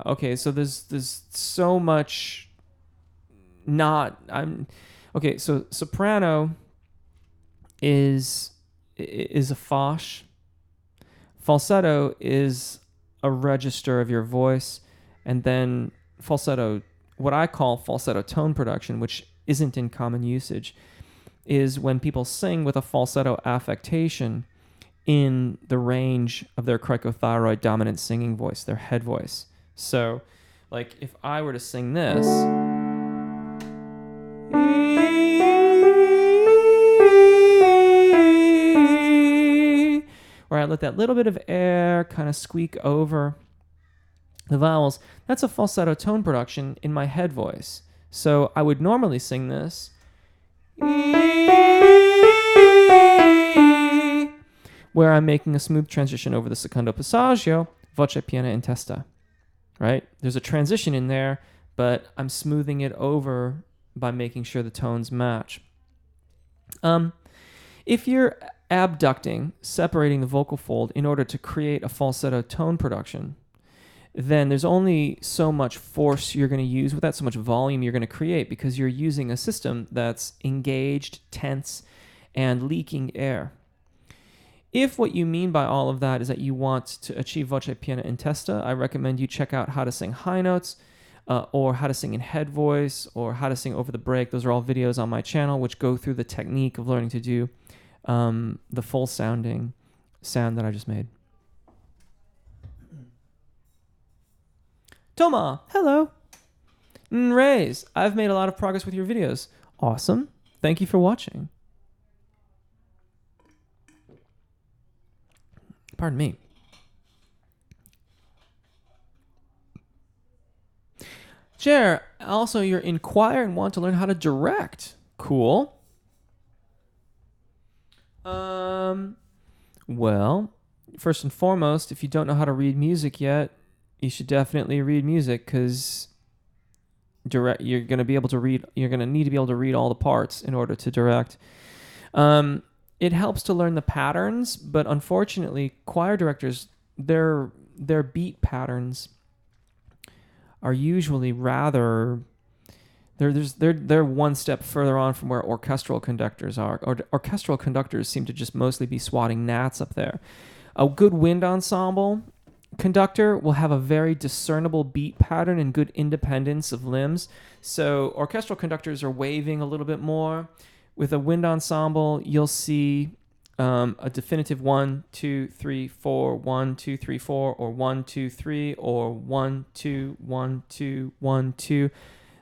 Okay, so there's so much okay, so soprano is a fosh. Falsetto is a register of your voice, and then falsetto, what I call falsetto tone production, which isn't in common usage, is when people sing with a falsetto affectation in the range of their cricothyroid dominant singing voice, their head voice. So, like, if I were to sing this, where I let that little bit of air kind of squeak over the vowels, that's a falsetto tone production in my head voice. So I would normally sing this, where I'm making a smooth transition over the secondo passaggio, voce piena in testa, right? There's a transition in there, but I'm smoothing it over by making sure the tones match. If you're abducting, separating the vocal fold in order to create a falsetto tone production, then there's only so much force you're going to use with that, so much volume you're going to create, because you're using a system that's engaged, tense, and leaking air. If what you mean by all of that is that you want to achieve voce piena in testa, I recommend you check out How to Sing High Notes, or How to Sing in Head Voice, or How to Sing Over the Break. Those are all videos on my channel which go through the technique of learning to do the full sounding sound that I just made. Toma, hello. Rays, I've made a lot of progress with your videos. Awesome. Thank you for watching. Pardon me. Cher, also you're inquire and want to learn how to direct. Cool. Well, first and foremost, if you don't know how to read music yet, you should definitely read music, because you're going to be able to read. You're going to need to be able to read all the parts in order to direct. It helps to learn the patterns, but unfortunately, choir directors, their beat patterns are usually rather. They're one step further on from where orchestral conductors are. Orchestral conductors seem to just mostly be swatting gnats up there. A good wind ensemble conductor will have a very discernible beat pattern and good independence of limbs. So orchestral conductors are waving a little bit more. With a wind ensemble, you'll see a definitive 1, 2, 3, 4, 1, 2, 3, 4, or 1, 2, 3, or 1, 2, 1, 2, 1, 2.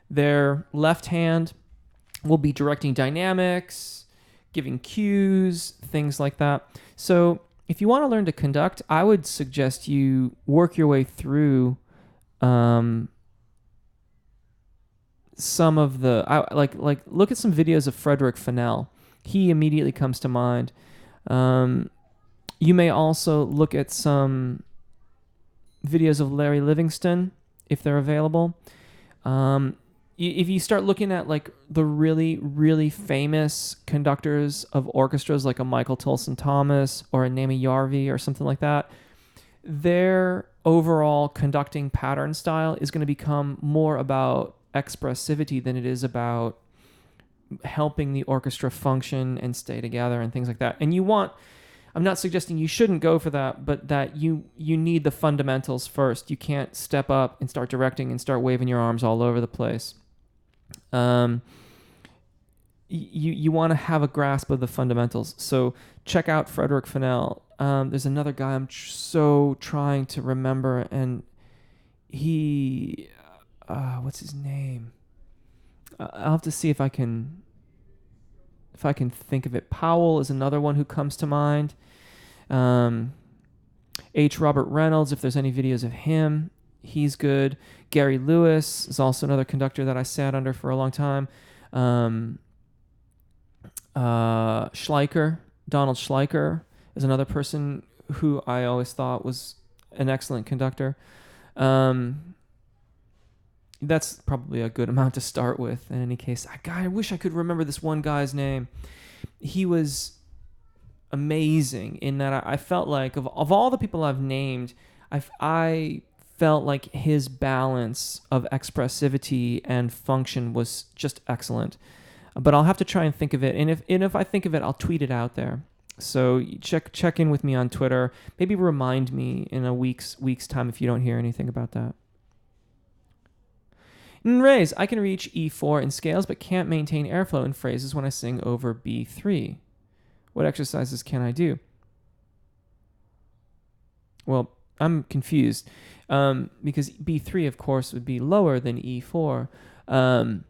Their left hand will be directing dynamics, giving cues, things like that. So if you want to learn to conduct, I would suggest you work your way through some of the like look at some videos of Frederick Fennell. He immediately comes to mind. You may also look at some videos of Larry Livingston if they're available. If you start looking at like the really, really famous conductors of orchestras, like a Michael Tilson Thomas or a Nami Yarvi or something like that, their overall conducting pattern style is going to become more about expressivity than it is about helping the orchestra function and stay together and things like that. And you want, I'm not suggesting you shouldn't go for that, but that you need the fundamentals first. You can't step up and start directing and start waving your arms all over the place. You want to have a grasp of the fundamentals. So check out Frederick Fennell. There's another guy I'm so trying to remember, and he, what's his name? I'll have to see if I can think of it. Powell is another one who comes to mind. H. Robert Reynolds, if there's any videos of him, he's good. Gary Lewis is also another conductor that I sat under for a long time. Schleicher, Donald Schleicher is another person who I always thought was an excellent conductor. That's probably a good amount to start with. In any case, I wish I could remember this one guy's name. He was amazing in that I felt like of all the people I've named, I felt like his balance of expressivity and function was just excellent. But I'll have to try and think of it, and if I think of it, I'll tweet it out there. So check in with me on Twitter. Maybe remind me in a week's time if you don't hear anything about that. Raise, I can reach E4 in scales, but can't maintain airflow in phrases when I sing over B3. What exercises can I do? Well, I'm confused because B3, of course, would be lower than E4. And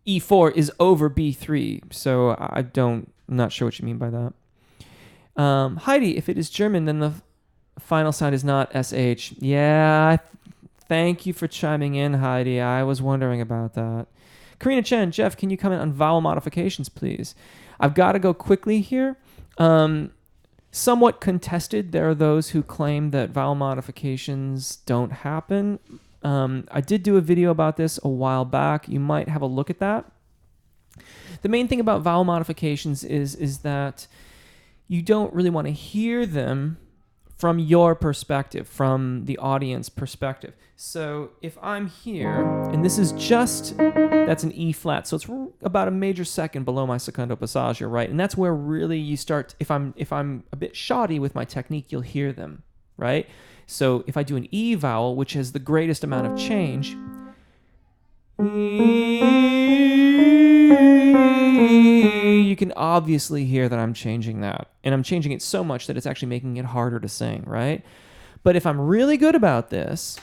E4 is over B3, so I'm not sure what you mean by that. Heidi, if it is German, then the final sound is not SH. Yeah, thank you for chiming in, Heidi. I was wondering about that. Karina Chen, Jeff, can you comment on vowel modifications, please? I've got to go quickly here. Somewhat contested. There are those who claim that vowel modifications don't happen. I did do a video about this a while back. You might have a look at that. The main thing about vowel modifications is that you don't really want to hear them from your perspective, from the audience perspective. So if I'm here, and this is that's an E flat, so it's about a major second below my secondo passaggio, right? And that's where really you start, if I'm a bit shoddy with my technique, you'll hear them, right? So if I do an E vowel, which has the greatest amount of change, you can obviously hear that I'm changing that. And I'm changing it so much that it's actually making it harder to sing, right? But if I'm really good about this,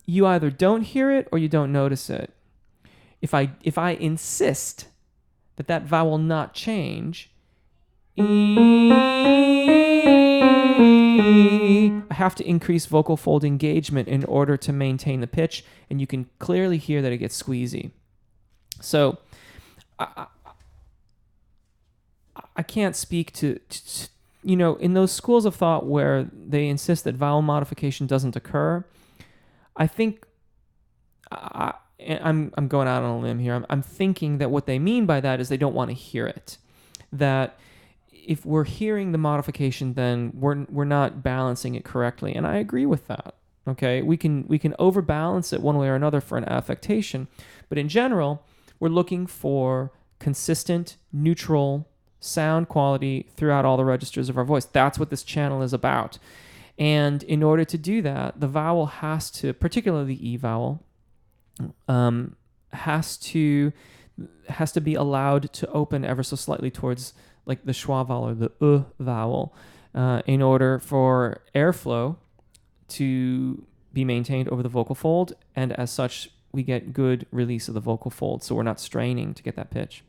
you either don't hear it or you don't notice it. If I insist that vowel not change, I have to increase vocal fold engagement in order to maintain the pitch, and you can clearly hear that it gets squeezy. So I can't speak to in those schools of thought where they insist that vowel modification doesn't occur. I think I'm going out on a limb here. I'm thinking that what they mean by that is they don't want to hear it. That if we're hearing the modification, then we're not balancing it correctly, and I agree with that. Okay, we can overbalance it one way or another for an affectation, but in general, we're looking for consistent, neutral sound quality throughout all the registers of our voice. That's what this channel is about, and in order to do that, the vowel has to, particularly the E vowel, has to be allowed to open ever so slightly towards like the schwa vowel or the vowel, in order for airflow to be maintained over the vocal fold, and as such, we get good release of the vocal fold, so we're not straining to get that pitch.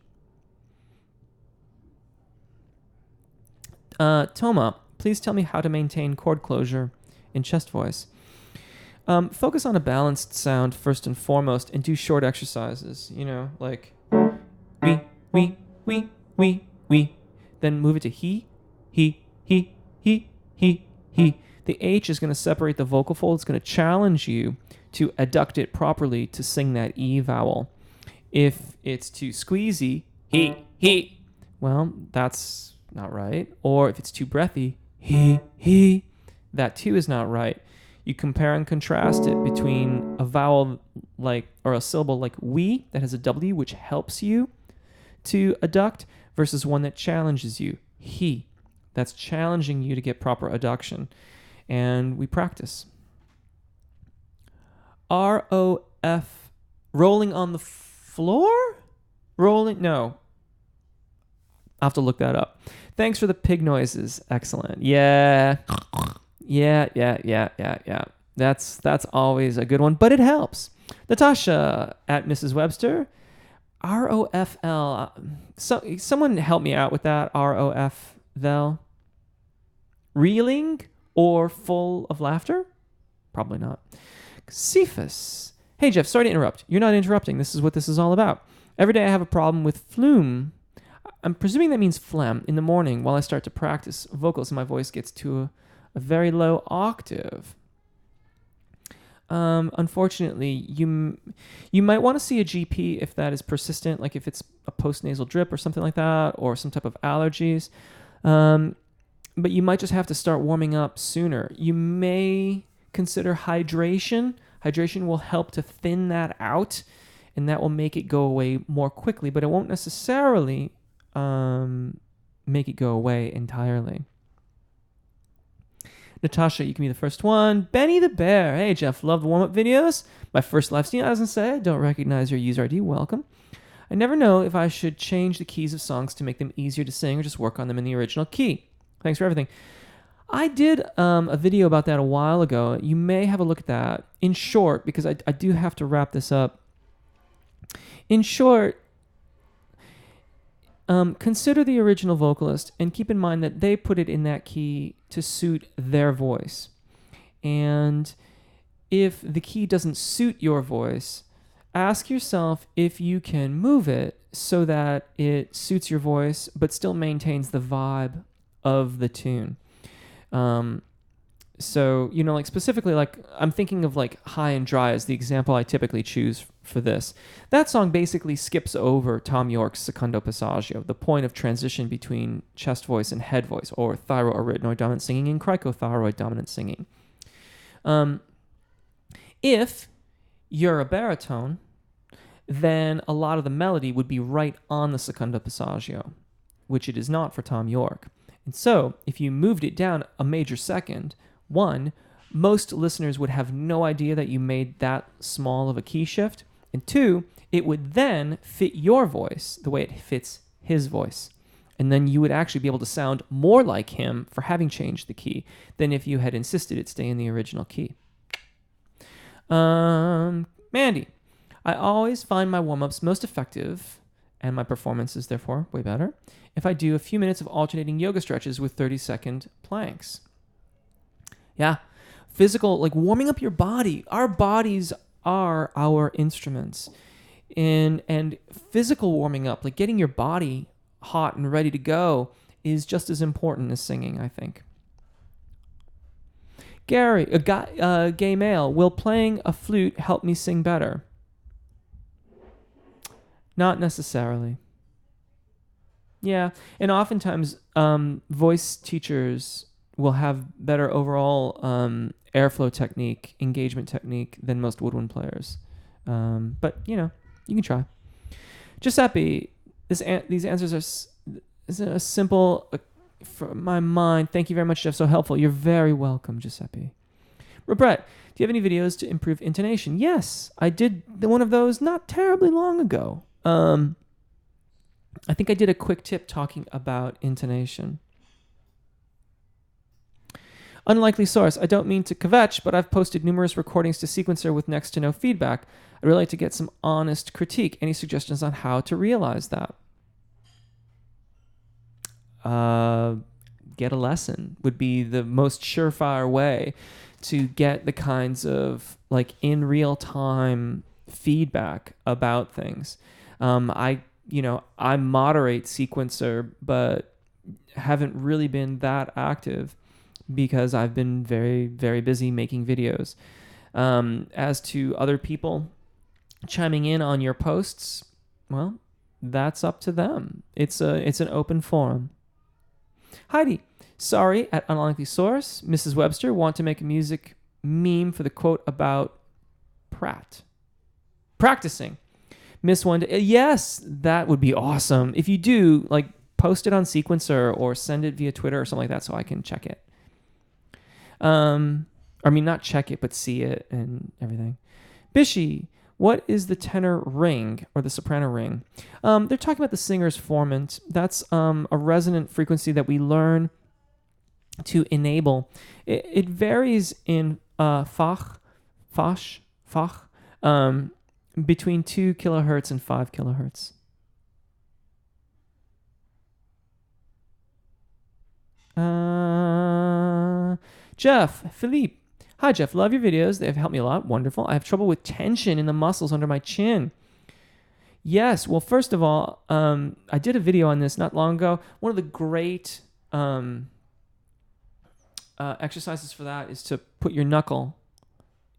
Toma, please tell me how to maintain chord closure in chest voice. Focus on a balanced sound first and foremost, and do short exercises, like we. Then move it to he. The H is going to separate the vocal fold. It's going to challenge you to adduct it properly to sing that E vowel. If it's too squeezy, he, well, that's not right. Or if it's too breathy, he, that too is not right. You compare and contrast it between a vowel like, or a syllable like we that has a W, which helps you to adduct, versus one that challenges you, he, that's challenging you to get proper adduction. And we practice. ROF, rolling on the floor? Rolling, no. I'll have to look that up. Thanks for the pig noises. Excellent. Yeah. That's always a good one, but it helps. Natasha at Mrs. Webster. ROFL. Someone help me out with that. ROFL. Reeling or full of laughter? Probably not. Cephas. Hey, Jeff, sorry to interrupt. You're not interrupting. This is what this is all about. Every day I have a problem with flume. I'm presuming that means phlegm. In the morning, while I start to practice vocals, my voice gets to a very low octave. Unfortunately, you might want to see a GP if that is persistent, like if it's a postnasal drip or something like that, or some type of allergies. But you might just have to start warming up sooner. You may consider hydration. Hydration will help to thin that out, and that will make it go away more quickly, but it won't necessarily make it go away entirely. Natasha, you can be the first one. Benny the Bear. Hey, Jeff, love the warm-up videos. My first live stream, I was going to say, I don't recognize your user ID. Welcome. I never know if I should change the keys of songs to make them easier to sing or just work on them in the original key. Thanks for everything. I did a video about that a while ago. You may have a look at that. In short, because I do have to wrap this up. In short, consider the original vocalist and keep in mind that they put it in that key to suit their voice. And if the key doesn't suit your voice, ask yourself if you can move it so that it suits your voice but still maintains the vibe of the tune. So, like specifically, like I'm thinking of like High and Dry as the example I typically choose for this. That song basically skips over Tom York's Secondo Passaggio, the point of transition between chest voice and head voice, or thyroarytenoid dominant singing and cricothyroid dominant singing. If you're a baritone, then a lot of the melody would be right on the Secondo Passaggio, which it is not for Tom York. And so, if you moved it down a major second, one, most listeners would have no idea that you made that small of a key shift. And two, it would then fit your voice the way it fits his voice. And then you would actually be able to sound more like him for having changed the key than if you had insisted it stay in the original key. Mandy, I always find my warm-ups most effective, and my performances, therefore, way better, if I do a few minutes of alternating yoga stretches with 30-second planks. Yeah, physical, like warming up your body. Our bodies are our instruments. And physical warming up, like getting your body hot and ready to go, is just as important as singing, I think. Gary, a gay male, will playing a flute help me sing better? Not necessarily. Yeah, and oftentimes voice teachers will have better overall airflow technique, engagement technique than most woodwind players. But, you can try. Giuseppe, these answers are a simple, from my mind. Thank you very much, Jeff. So helpful. You're very welcome, Giuseppe. Robert, do you have any videos to improve intonation? Yes, I did one of those not terribly long ago. I think I did a quick tip talking about intonation. Unlikely source. I don't mean to kvetch, but I've posted numerous recordings to Sequencer with next to no feedback. I'd really like to get some honest critique. Any suggestions on how to realize that? Get a lesson would be the most surefire way to get the kinds of like in real time feedback about things. I moderate Sequencer, but haven't really been that active because I've been very, very busy making videos. As to other people chiming in on your posts, well, that's up to them. It's an open forum. Heidi, sorry, at Unlikely Source, Mrs. Webster, want to make a music meme for the quote about practicing. Miss one. Yes, that would be awesome. If you do, like, post it on Sequencer or send it via Twitter or something like that so I can check it. I mean, not check it, but see it and everything. Bishy, what is the tenor ring or the soprano ring? They're talking about the singer's formant. That's a resonant frequency that we learn to enable. It varies in Fach, between 2 kilohertz and 5 kilohertz. Jeff, Philippe. Hi, Jeff. Love your videos. They've helped me a lot. Wonderful. I have trouble with tension in the muscles under my chin. Yes. Well, first of all, I did a video on this not long ago. One of the great exercises for that is to put your knuckle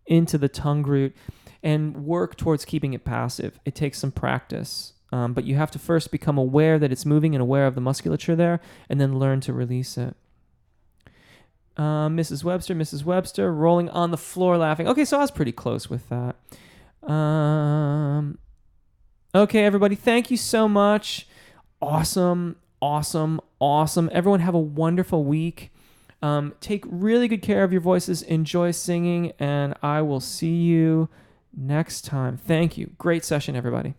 into the tongue root and work towards keeping it passive. It takes some practice, but you have to first become aware that it's moving and aware of the musculature there, and then learn to release it. Mrs. Webster, rolling on the floor laughing. Okay, so I was pretty close with that. Okay, everybody, thank you so much. Awesome. Everyone have a wonderful week. Take really good care of your voices. Enjoy singing, and I will see you next time. Thank you. Great session, everybody.